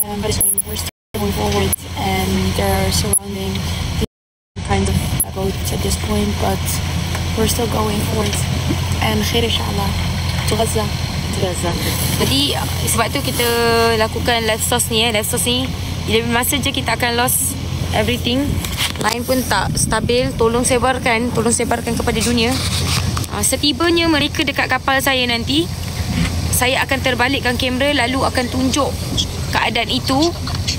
but we're still going forward, and they're surrounding the kind of boat at this point, but we're still going forward. And khair inshallah to Gaza. Jadi sebab tu kita lakukan live source ni bila masa je kita akan lost everything. Line pun tak stabil. Tolong sebarkan kepada dunia. Setibanya mereka dekat kapal saya nanti, saya akan terbalikkan kamera lalu akan tunjuk keadaan itu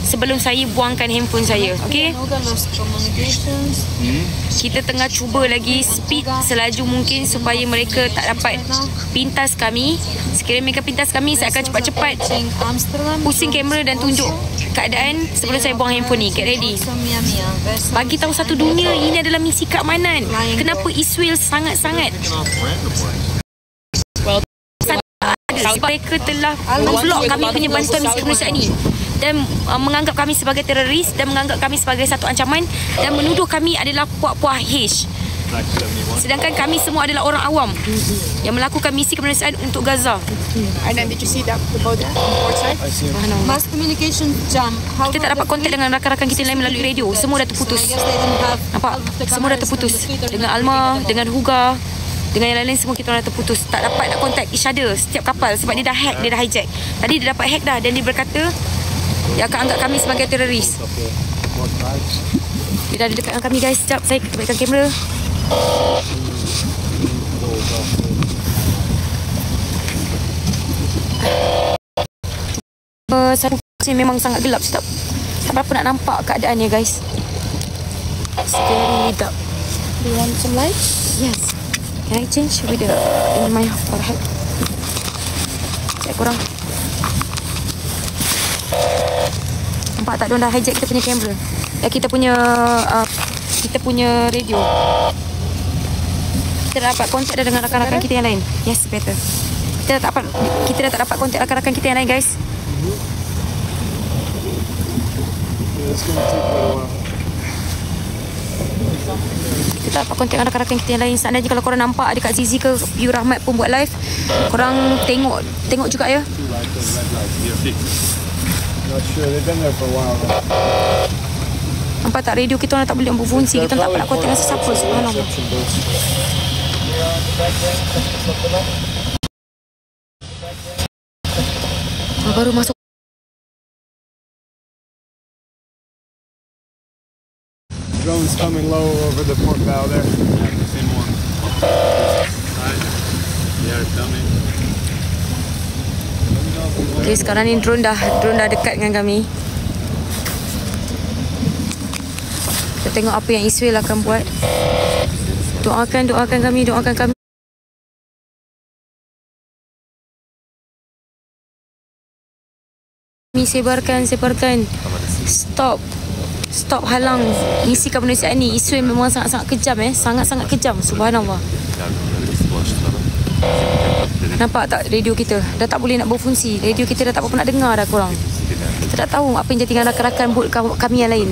sebelum saya buangkan handphone saya. Okey? Kita tengah cuba lagi speed selaju mungkin supaya mereka tak dapat pintas kami. Sekiranya mereka pintas kami, saya akan cepat-cepat pusing kamera dan tunjuk keadaan sebelum saya buang handphone ni. Get ready. Bagi tahu satu dunia, ini adalah misi Kak Manan. Kenapa Israel sangat-sangat mereka telah memblok kami punya bantuan misi kemanusiaan ini dan menganggap kami sebagai teroris dan menganggap kami sebagai satu ancaman dan menuduh kami adalah puak-puak H. Sedangkan kami semua adalah orang awam yang melakukan misi kemanusiaan untuk Gaza. And then did you see that about the port side? Mass communication jam. Kita tak dapat kontak dengan rakan-rakan kita lain melalui radio. Semua dah terputus. Nampak? Semua dah terputus. Dengan Alma, dengan Huga, dengan yang lain-lain semua kita orang dah terputus. Tak dapat nak kontak each other setiap kapal sebab dia dah hack, dia dah hijack. Tadi dia dapat hack dah dan dia berkata dia akan anggap kami sebagai teroris. Dia dah dekat dengan kami guys. Sekejap saya balikkan kamera. Satu sini memang sangat gelap. Tak berapa nak nampak keadaannya guys. It's very dark. Do you want some lights? Yes. Can I change with the in my forehead? Cek korang. Nampak tak, diorang dah hijack kita punya kamera. Kita punya radio. Kita dah dapat kontak dah dengan rakan-rakan kita yang lain. Yes, better. Kita dah tak dapat kontak rakan-rakan kita yang lain guys. Kita dapat kontak dengan rakan-rakan kita yang lain. Seandainya kalau korang nampak dekat Zizi ke View Rahmat pun buat live, korang tengok juga ya. Nampak tak, radio kita orang tak boleh berfungsi. Kita tak dapat nak kontak dengan sesiapa. Subhanallah. Baru masuk. Drone's coming low over the port bow there. Yeah, the same one. Yeah, it's coming. Okay, sekarang ni drone dah dekat dengan kami. Kita tengok apa yang Israel akan buat. Doakan kami. Sebarkan. Stop halang misi kemanusiaan ni. Israel memang sangat-sangat kejam sangat-sangat kejam. Subhanallah. Nampak tak radio kita dah tak boleh nak berfungsi. Radio kita dah tak apa nak dengar dah korang. Kita tak tahu apa yang jadi dengan rakan-rakan bot kami yang lain.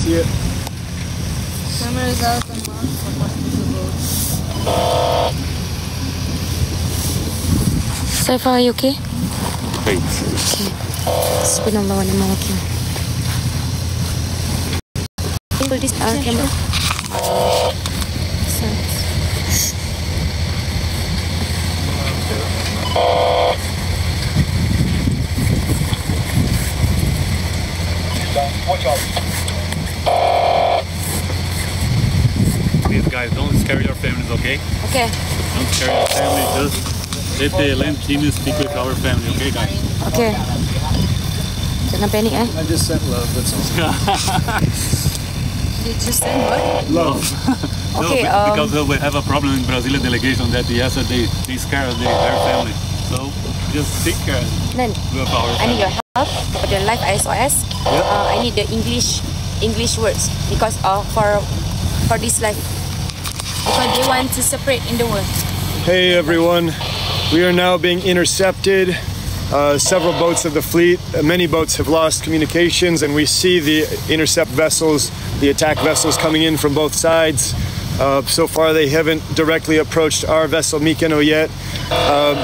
See it? Camera is out and on for possible. So far, are you okay? Great. Okay. Subhanallah wa ni'mal wakil. Pull this camera. Watch out. Please guys, don't scare your families, okay? Okay. Don't scare your family, just let the land team speak with our family, okay guys? Okay. Jangan panik I just sent love, that's all. You just send what? Love. Okay, no, because we have a problem in Brazilian delegation that yesterday they scare their family. So just take care Nan, of our I need family. your help for the live ISOS. I need the English words because for this live, because they want to separate in the world. Hey everyone, we are now being intercepted several boats of the fleet. Many boats have lost communications, and we see the intercept vessels, the attack vessels coming in from both sides. So far, they haven't directly approached our vessel Mykonos yet.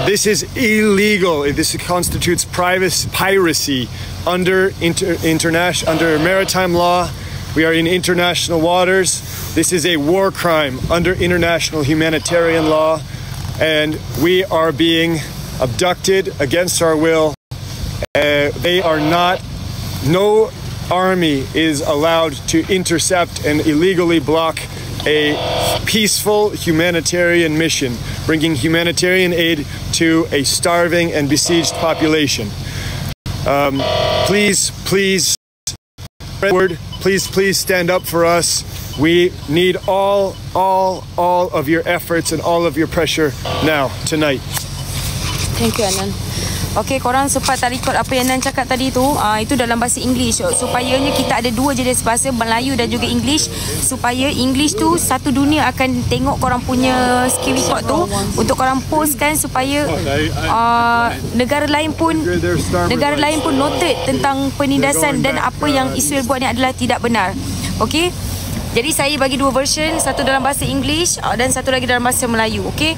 This is illegal. This constitutes piracy under maritime law. We are in international waters. This is a war crime under international humanitarian law, and we are being abducted against our will. They are not. No army is allowed to intercept and illegally block a peaceful humanitarian mission, bringing humanitarian aid to a starving and besieged population. Please stand up for us. We need all of your efforts and all of your pressure now, tonight. Thank you, Anan. Okay, korang sempat tak record apa yang Anan cakap tadi tu. Itu dalam bahasa English. Supayanya kita ada dua jenis bahasa, Melayu dan juga English. Supaya English tu satu dunia akan tengok korang punya skill report tu untuk korang postkan supaya negara lain pun noted tentang penindasan dan apa yang Israel buat ni adalah tidak benar. Okay? Jadi saya bagi dua version, satu dalam bahasa English dan satu lagi dalam bahasa Melayu. Okay?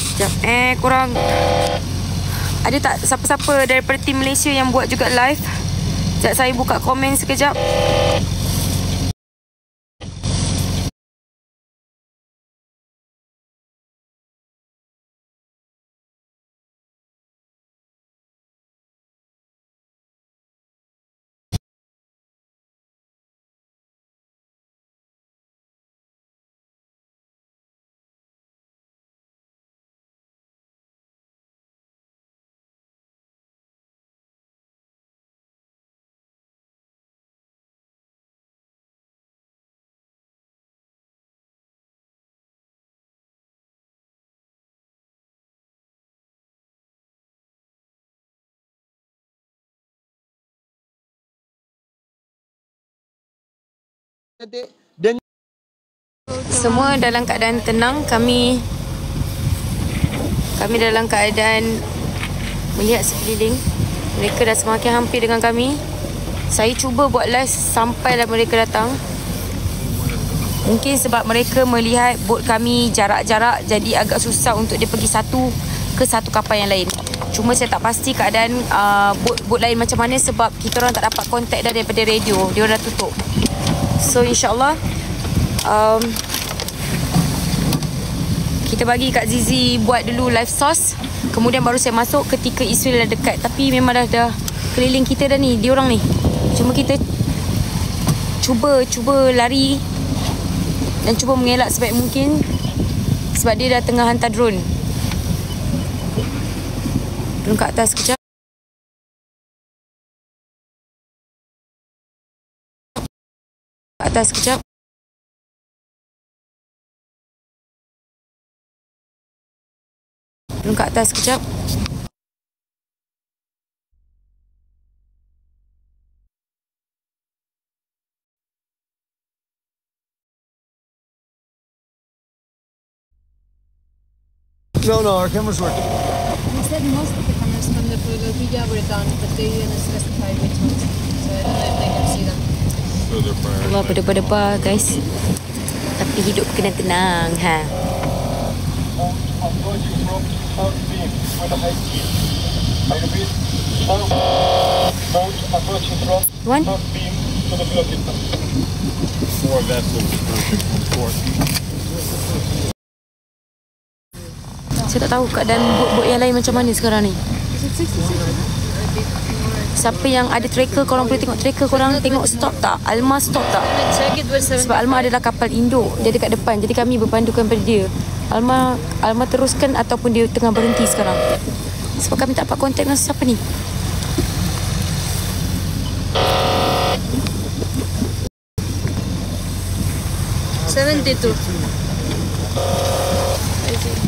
Sekejap. Korang ada tak siapa-siapa daripada tim Malaysia yang buat juga live? Sekejap saya buka komen sekejap. Semua dalam keadaan tenang. Kami dalam keadaan melihat sekeliling. Mereka dah semakin hampir dengan kami. Saya cuba buat live sampailah mereka datang. Mungkin sebab mereka melihat bot kami jarak-jarak, jadi agak susah untuk dia pergi satu kapal yang lain. Cuma saya tak pasti keadaan bot lain macam mana sebab kita orang tak dapat kontak dah daripada radio. Dia orang dah tutup. So insyaAllah kita bagi Kak Zizi buat dulu live source. Kemudian baru saya masuk ketika Israel dah dekat. Tapi memang dah keliling kita dah ni, dia orang ni. Cuma kita cuba lari dan cuba mengelak sebaik mungkin sebab dia dah tengah hantar drone. Drone kat atas sekejap. Kat atas sekejap. Drone kat atas sekejap. No, our camera's working. He said most of the cameras from the Philadelphia were done, but they didn't specify which ones. So I don't know if they can see them. So they're prioritized. Allah berdebar-debar guys. Tapi hidup kena tenang. One? 4 vessels approaching from port. Saya tak tahu keadaan bot-bot yang lain macam mana sekarang ni. Siapa yang ada tracker, korang boleh tengok tracker korang, tengok stop tak? Alma stop tak? Sebab Alma adalah kapal induk, dia dekat depan. Jadi kami berpandukan pada dia. Alma teruskan ataupun dia tengah berhenti sekarang. Sebab kami tak dapat kontak dengan siapa ni.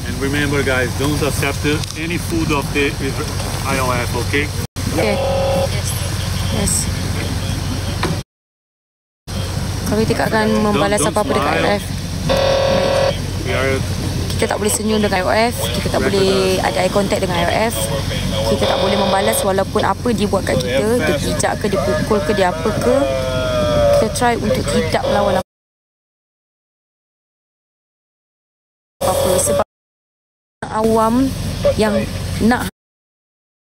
And remember guys, don't accept any food of the IOF, okay? Okay. Yes. Kami tidak akan membalas Don't apa-apa dekat smile. IOF. We are Kita tak boleh senyum dengan IOF. Kita tak boleh ada eye contact dengan IOF. Kita tak boleh membalas walaupun apa dia buat kat kita. Dia pijak ke, dia pukul ke, dia apa ke. Kita try untuk tidak melawan apa-apa. Sebab awam yang nak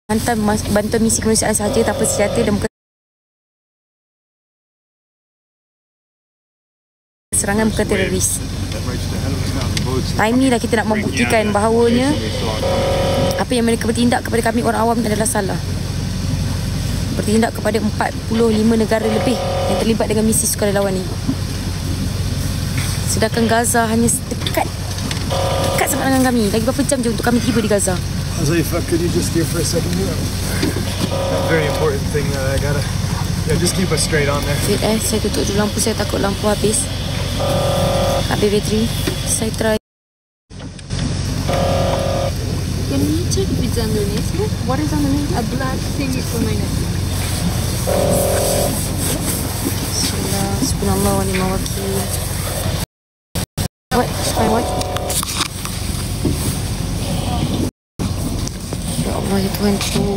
hantar bantuan misi kemanusiaan sahaja tanpa senjata dan bukan serangan, bukan teroris. Time ni lah kita nak membuktikan bahawanya apa yang mereka bertindak kepada kami orang awam adalah salah. Bertindak kepada 45 negara lebih yang terlibat dengan misi sukarelawan ni. Sedangkan Gaza hanya dekat sangat dengan kami. Lagi berapa jam je untuk kami tiba di Gaza. Hazaifa, could you just give for a second here? Very important thing that I gotta... Yeah, just keep us straight on there. Wait saya tutup dulu lampu. Saya takut lampu habis bateri. Saya try. Can you check if it's underneath? What is underneath? A black thing for my neck. Bismillah, subhanallah wa ni'mal wakil. What? What? Ya Allah, ya Tuhanku.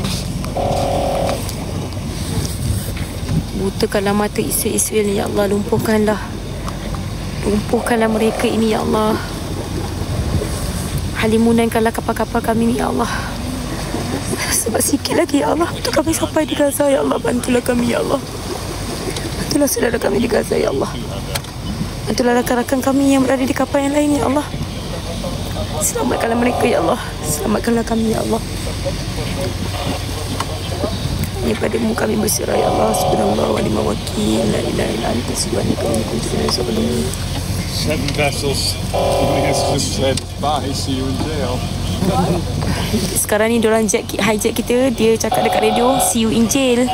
Butakanlah mata Israel ni, ya Allah. Lumpuhkanlah mereka ini, ya Allah. Halimunankanlah kapal-kapal kami ni, ya Allah. Sebab sikit lagi, ya Allah, untuk kami sampai di Gaza, ya Allah. Bantulah kami, ya Allah. Bantulah saudara kami di Gaza, ya Allah. Bantulah rakan-rakan kami yang berada di kapal yang lain, ya Allah. Selamatkanlah mereka, ya Allah. Selamatkanlah kami, ya Allah. Hanya padamu kami berserah, ya Allah. Subhanallah wa ni'mal wakil. La ilaha illa anta subhanaka inni kuntu minaz zalimin. 7 vessels. It's just said bye, see you in jail. Sekarang ni diorang hijack kita. Dia cakap dekat radio, see you in jail.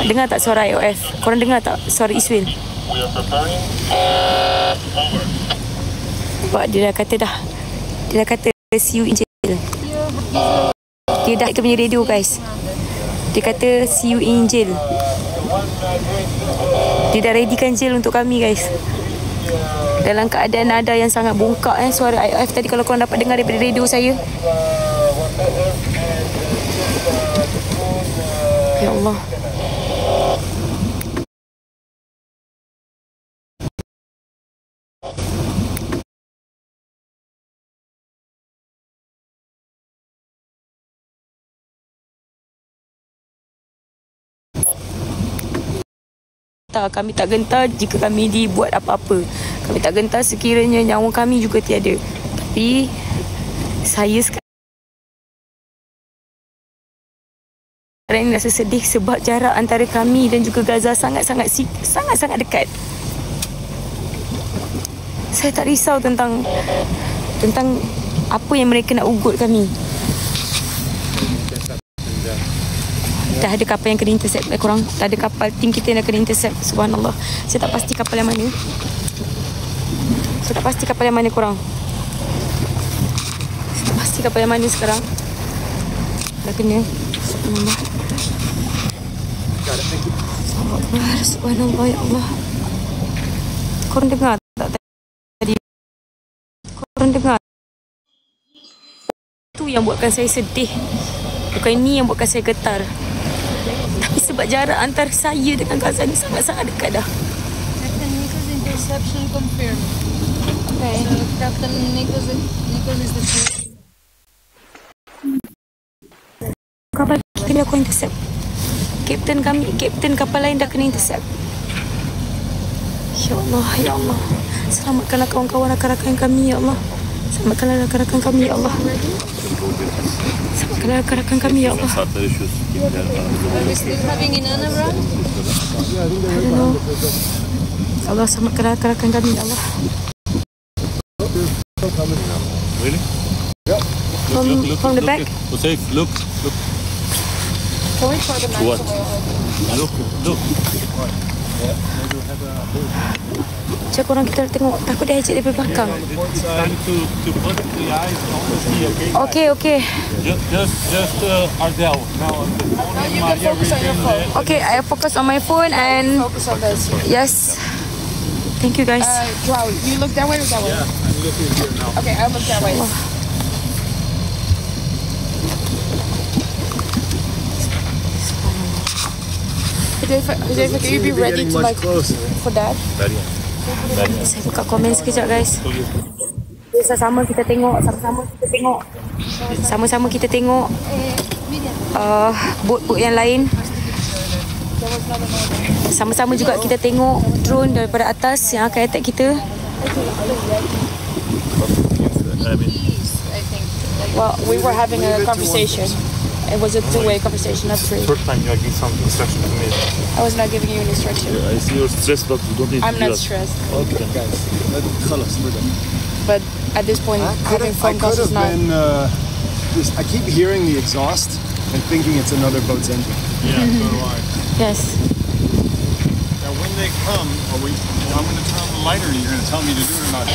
Dengar tak suara IOF? Korang dengar tak suara Israel? Sebab dia dah kata see you in jail. Dia dah kita punya radio, guys. Dia kata see you in jail. Dia dah readykan jail untuk kami, guys. Dalam keadaan nada yang sangat bongkak suara IOF tadi, kalau korang dapat dengar daripada radio saya. Ya Allah. Kami tak gentar jika kami dibuat apa-apa. Kami tak gentar sekiranya nyawa kami juga tiada. Tapi saya sekarang ini rasa sedih sebab jarak antara kami dan juga Gaza sangat-sangat dekat. Saya tak risau tentang apa yang mereka nak ugut kami. Dah ada kapal yang kena intercept korang. Dah ada kapal tim kita yang kena intercept. Subhanallah. Saya tak pasti kapal yang mana. Saya tak pasti kapal yang mana korang. Saya tak pasti kapal yang mana sekarang. Dah kena. Subhanallah. Subhanallah, ya Allah. Korang dengar tak tadi? Korang dengar? Itu yang buatkan saya sedih. Bukan ini yang buatkan saya getar. Tapi sebab jarak antara saya dengan Gaza ni sangat-sangat dekat dah. Captain Nichols interception confirmed. Okay. So Captain Nichols is the chief. Kapal kita ni aku intercept. Kapten kapal lain dah kena intercept. Ya Allah, ya Allah. Selamatkanlah kawan-kawan rakan-rakan kami, ya Allah. Selamatkanlah rakan-rakan kami, ya Allah. Selamatkanlah rakan-rakan kami, ya Allah. Are we still having Inanna run? I don't know. Ya Allah, selamatkanlah rakan-rakan kami, ya Allah. Really? From the back. Safe, look. Can we try the knife? What? Look. Cik, korang kita tengok. Takut dia hijack daripada belakang. It's time to put the eyes on the sea, Okay. Just Ardell. Now, You can focus on your phone. Okay, I focus on my phone and Focus on this. yes. Thank you guys. Wow, you look that way or that way? Yeah, I'm looking here now. Okay, I'll look that way. Huzaifa, can you be ready to like for that? Saya buka komen sekejap guys. Sama-sama kita tengok. Sama-sama kita tengok boat-boat yang lain. Sama-sama juga kita tengok drone daripada atas yang akan attack kita. Well, we were having a conversation. It was a two-way conversation, not three. First time you are giving some instruction to me. I was not giving you an instruction. I see you're stressed, but you don't need I'm to do not that. stressed. Okay, guys. But at this point, having I phone calls could is have not. been. I keep hearing the exhaust and thinking it's another boat's engine. Yeah, so do I. Yes. Now, when they come, I'm going to turn on the light, or you're going to tell me to do it or not?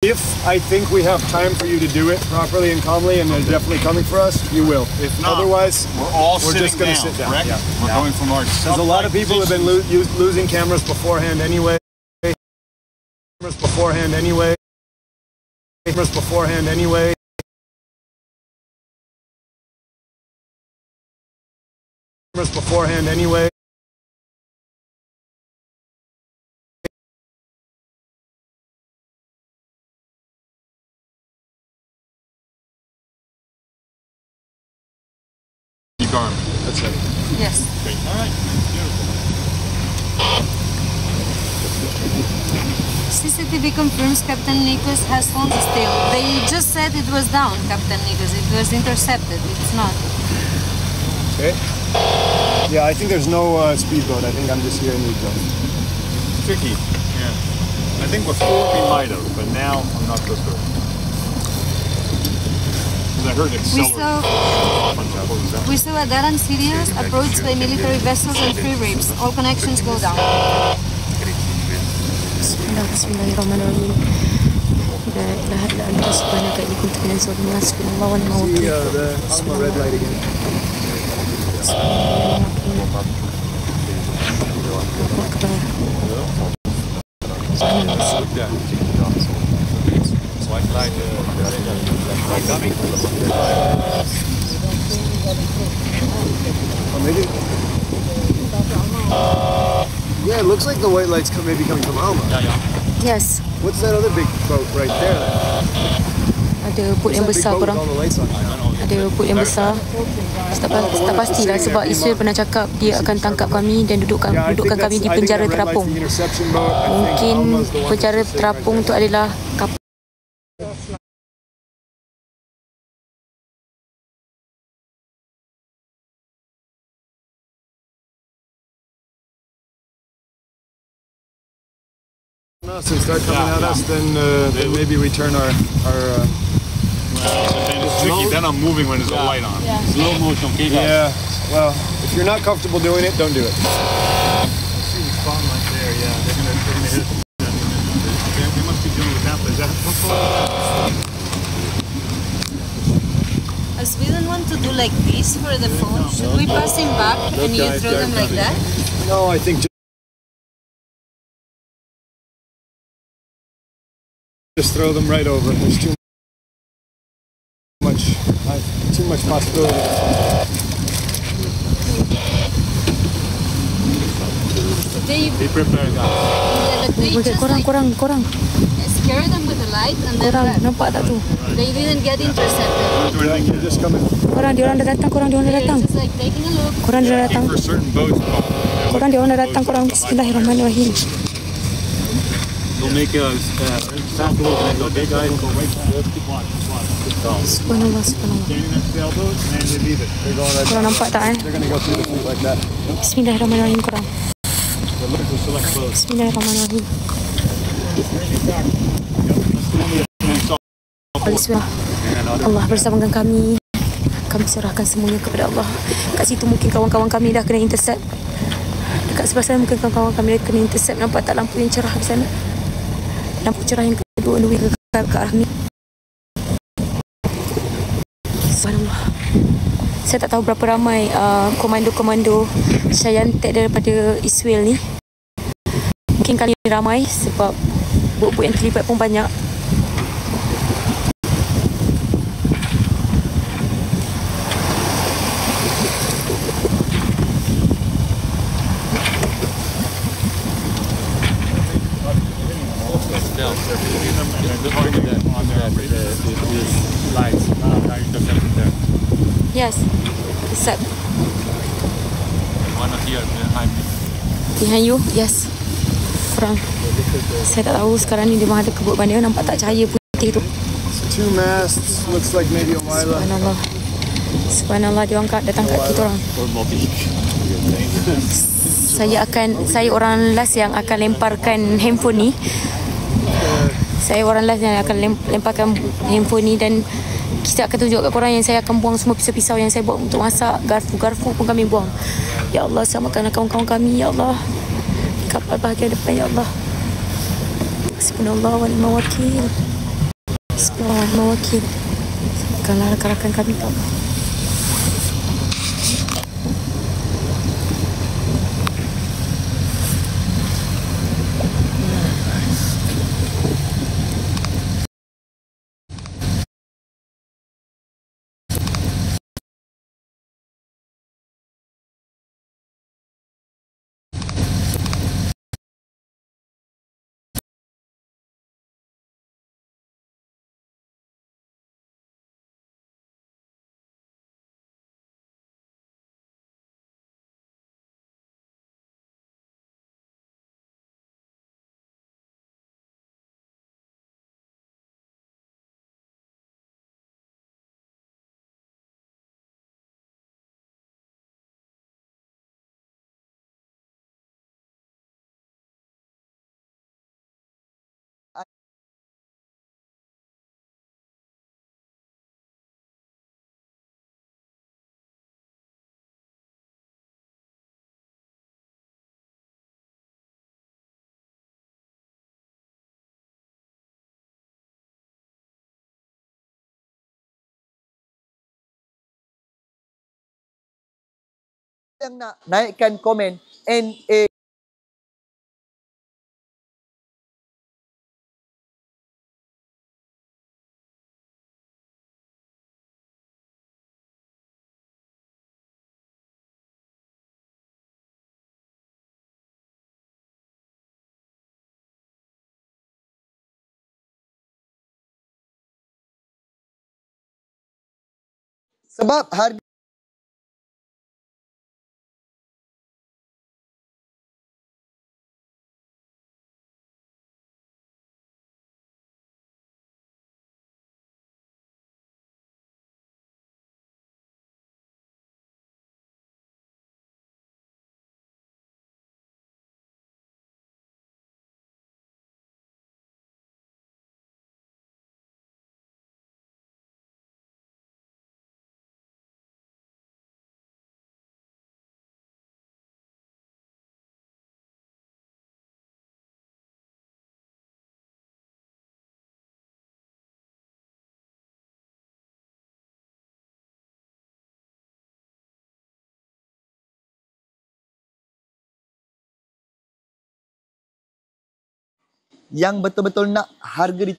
If I think we have time for you to do it properly and calmly, and they're definitely coming for us, you will. If not, otherwise, we're just going to sitting sit down. correct? Yeah. We're going from our Because a lot of people have been losing cameras beforehand anyway. Cameras beforehand anyway. Cameras beforehand anyway. Cameras beforehand anyway. arm. That's it. Yes. Okay. All right. CCTV confirms Captain Nikos has phone still. They just said it was down, Captain Nikos. It was intercepted. It's not. Okay. Yeah, I think there's no speedboat. I think I'm just hearing you go. Tricky. Yeah. I think before we might have, but now I'm not so sure. I heard it We saw a Daran Sirius approached by military vessels and free rips. All connections go down. Bismillahirrahmanirrahim. La ilaha illa anta subhanaka inni kuntu minaz zalimin. Hasbunallahu wa ni'mal wakeel. The Alma red light again. Maybe. Yeah, it looks like the white lights maybe coming from Alma. Yes. What's that other big boat right there? Ada boat yang besar korang. All the lights on. Ada boat yang besar. Tak pastilah sebab Israel pernah cakap dia akan tangkap kami dan dudukkan kami di penjara terapung. Mungkin penjara terapung itu adalah kapal. And start coming at us, then maybe we turn our it's tricky. Then I'm moving when there's a light on. Yeah. Slow motion, okay, guys? yeah. Well, if you're not comfortable doing it, don't do it. See the spawn right there, yeah. They're gonna hit it. They must be doing with that. Is that As we don't want to do like this for the phone, should we pass him back and you throw them like that? No, I think just throw them right over. There's too much possibility. Be prepared, guys. They just like Korang. scare them with the light and then Korang left. nampak tak tu? They didn't get intercepted. Yeah, you're just coming. Diorang dah datang. They're just like taking a look. Korang dah datang. For certain boats, Diorang dah datang. Bismillahirrahmanirrahim. they'll make a sound and go, okay, guys, go right there. Keep watching. Subhanallah. Standing next to the elbows, and they leave it. They're going right Korang nampak tak They're gonna go through the fleet like that. Bismillahirrahmanirrahim korang. They're looking for select boats. Bismillahirrahmanirrahim. Bismillah. Allah bersamakan kami. Kami serahkan semuanya kepada Allah. Kat situ mungkin kawan-kawan kami dah kena intercept. Dekat sebelah sana mungkin kawan-kawan kami dah kena intercept. Nampak tak lampu yang cerah di sana? Lampu cerah yang kedua ke arah ni. Subhanallah. Saya tak tahu berapa ramai komando-komando Syayantek daripada Israel ni. Mungkin kali ni ramai sebab buat-buat yang terlibat pun banyak. Yes, except One here behind me. behind you. Yes, kurang. Saya tak tahu sekarang ni dia ada kebut mana. Nampak tak cahaya putih tu. Two masts, looks like maybe a Lila. Subhanallah. Subhanallah, dia angkat datang kat kita orang. Saya orang last yang akan lemparkan handphone ni. Saya orang last yang akan lemparkan handphone ni dan kita akan tunjuk kat korang yang saya akan buang semua pisau-pisau yang saya buat untuk masak. Garfu pun kami buang. Ya Allah, selamatkanlah kawan-kawan kami, ya Allah. Kapal bahagian depan, ya Allah. Subhanallah wa ni'mal wakil. Subhanallah wa ni'mal wakil. Selamatkanlah rakan-rakan kami, ya Allah. Yang nak naikkan komen NA sebab harga yang betul-betul nak harga di